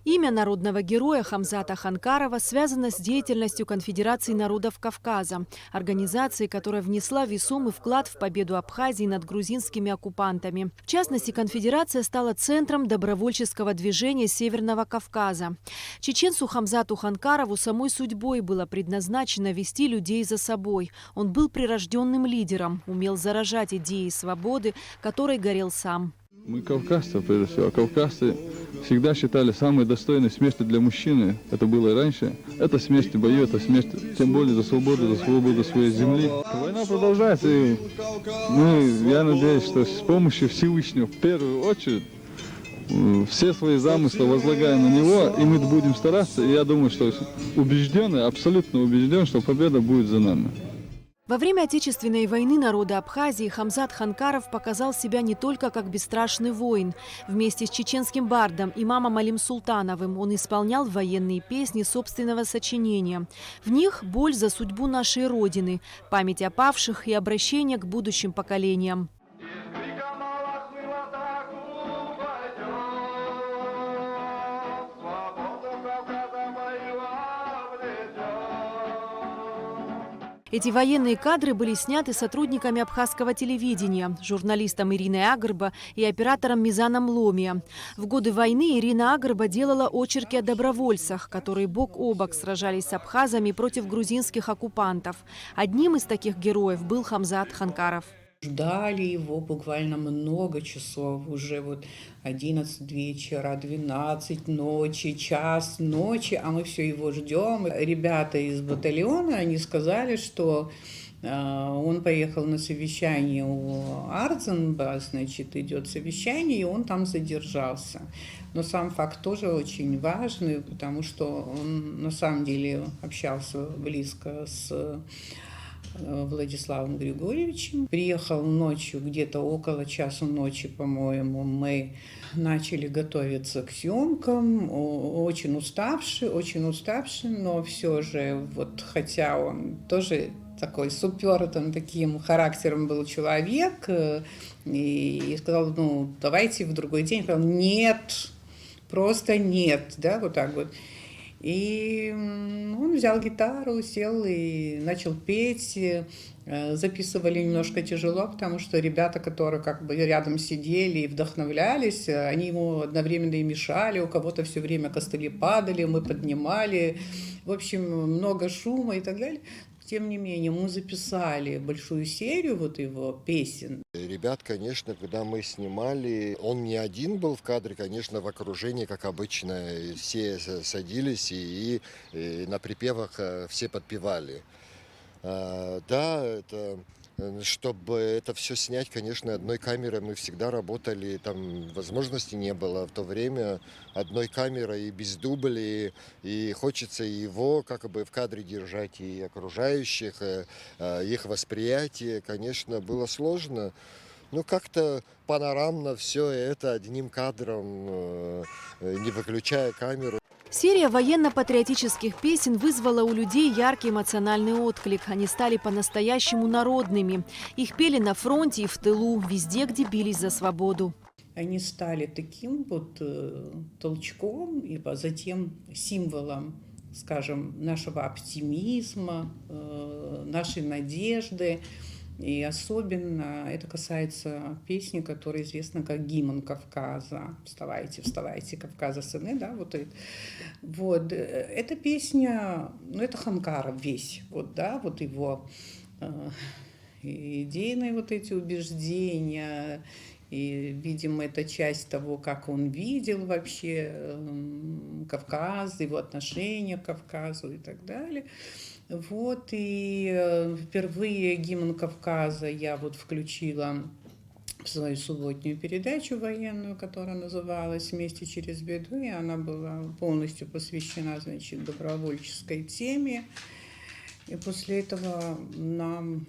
Имя народного героя Хамзата Ханкарова связано с деятельностью Конфедерации народов Кавказа, организации, которая внесла весомый вклад в победу Абхазии над грузинскими оккупантами. В частности, конфедерация стала центром добровольческого движения Северного Кавказа. Чеченцу Хамзату Ханкарову самой судьбой было предназначено вести людей за собой. Он был прирожденным лидером, умел заражать идеей свободы, которой горел сам. Мы кавказцы, прежде всего. А кавказцы всегда считали самой достойной смерти для мужчины. Это было и раньше. Это смерть в бою, это смерть, тем более за свободу своей земли. Война продолжается, и я надеюсь, что с помощью Всевышнего в первую очередь все свои замыслы возлагаем на него, и мы будем стараться. И я думаю, что абсолютно убежден, что победа будет за нами. Во время Отечественной войны народа Абхазии Хамзат Ханкаров показал себя не только как бесстрашный воин. Вместе с чеченским бардом имамом Алим Султановым он исполнял военные песни собственного сочинения. В них боль за судьбу нашей Родины, память о павших и обращение к будущим поколениям. Эти военные кадры были сняты сотрудниками абхазского телевидения, журналистом Ириной Агрба и оператором Мизаном Ломия. В годы войны Ирина Агрба делала очерки о добровольцах, которые бок о бок сражались с абхазами против грузинских оккупантов. Одним из таких героев был Хамзат Ханкаров. Ждали его буквально много часов, уже 11 вечера, 12 ночи, час ночи, а мы все его ждем. Ребята из батальона, они сказали, что он поехал на совещание у Ардзенба, значит, идет совещание, и он там задержался. Но сам факт тоже очень важный, потому что он на самом деле общался близко с Владиславом Григорьевичем. Приехал ночью, где-то около часу ночи, по-моему, мы начали готовиться к съемкам, очень уставший, но все же, хотя он тоже такой супертым таким характером был человек, и сказал, давайте в другой день. Я сказала, нет, просто нет, да, вот так вот. И он взял гитару, сел и начал петь. Записывали немножко тяжело, потому что ребята, которые рядом сидели и вдохновлялись, они ему одновременно и мешали, у кого-то все время костыли падали, мы поднимали. В общем, много шума и так далее. Тем не менее, мы записали большую серию его песен. Ребят, конечно, когда мы снимали, он не один был в кадре, конечно, в окружении, как обычно, все садились и на припевах все подпевали. Да, чтобы это все снять, конечно, одной камерой мы всегда работали, там возможности не было в то время одной камерой и без дублей, и хочется его в кадре держать, и окружающих, их восприятие, конечно, было сложно. Как-то панорамно все это одним кадром, не выключая камеру. Серия военно-патриотических песен вызвала у людей яркий эмоциональный отклик. Они стали по-настоящему народными. Их пели на фронте и в тылу, везде, где бились за свободу. Они стали таким толчком и затем символом, скажем, нашего оптимизма, нашей надежды. И особенно это касается песни, которая известна как гимн Кавказа. «Вставайте, вставайте, Кавказа, сыны». Да, Эта песня, это Ханкаров весь. Его идейные эти убеждения. И, видимо, это часть того, как он видел вообще Кавказ, его отношение к Кавказу и так далее. И впервые гимн Кавказа я включила в свою субботнюю передачу военную, которая называлась «Вместе через беду», и она была полностью посвящена, добровольческой теме. И после этого нам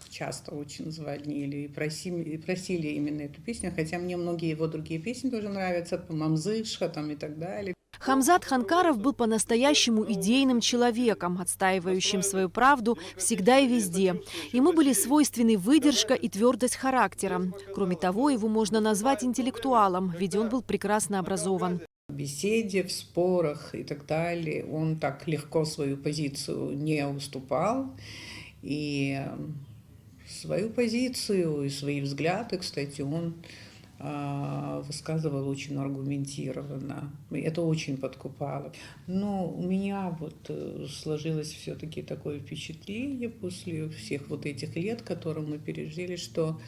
часто очень звонили и просили именно эту песню, хотя мне многие его другие песни тоже нравятся, «Мамзышха» и так далее. Хамзат Ханкаров был по-настоящему идейным человеком, отстаивающим свою правду всегда и везде. Ему были свойственны выдержка и твердость характера. Кроме того, его можно назвать интеллектуалом, ведь он был прекрасно образован. В беседе, в спорах и так далее он так легко свою позицию не уступал. И свою позицию и свои взгляды, кстати, он высказывал очень аргументированно. Это очень подкупало. Но у меня вот сложилось все-таки такое впечатление после всех вот этих лет, которые мы пережили, что,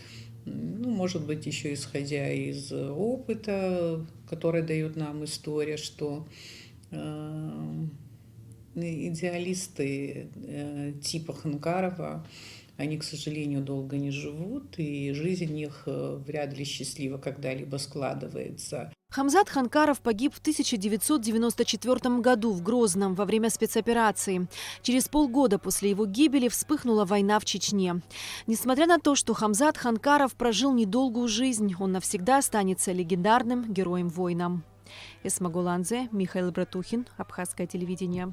ну, может быть, еще исходя из опыта, который дает нам история, что идеалисты типа Ханкарова, они, к сожалению, долго не живут, и жизнь их вряд ли счастливо когда-либо складывается. Хамзат Ханкаров погиб в 1994 году в Грозном во время спецоперации. Через полгода после его гибели вспыхнула война в Чечне. Несмотря на то, что Хамзат Ханкаров прожил недолгую жизнь, он навсегда останется легендарным героем-воином. Эсма Гуланзе, Михаил Братухин, Абхазское телевидение.